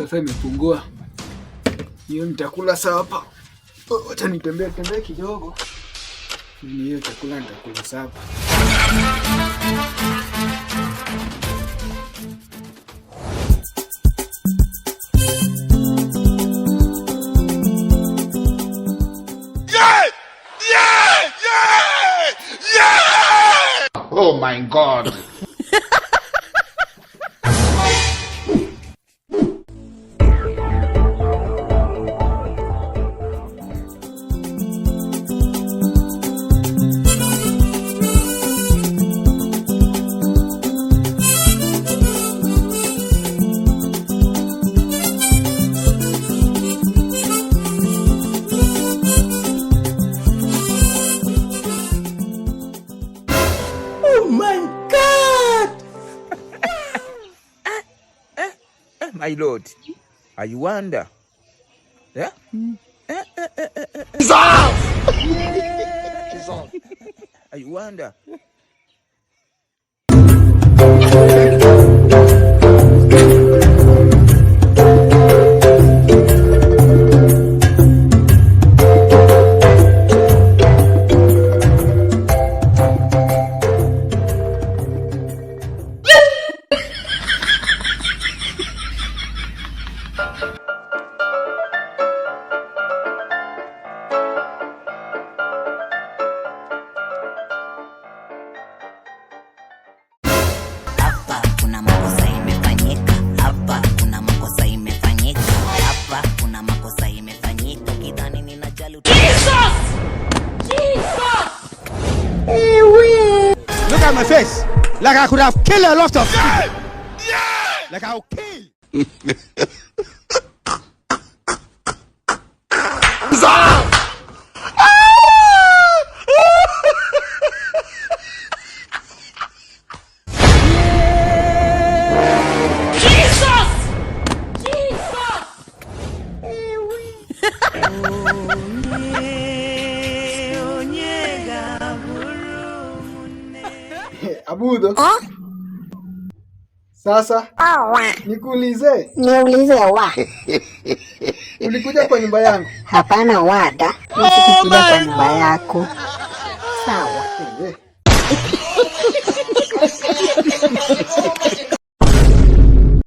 sasa imepungua. Hiyo nitakula sapa. Acha nitembee kidogo. Hiyo chakula nitakula sapa. Oh my God. My Lord, I wonder. Yeah? I wonder. Look at my face. Like I could have killed a lot of people. Like I'll kill. Abudo. Sasa nikuulize. Niulize wa. Ulikuja kwa nyumba yangu? Hapana wada. Nisikuja kwa nyumba yako. Sawa.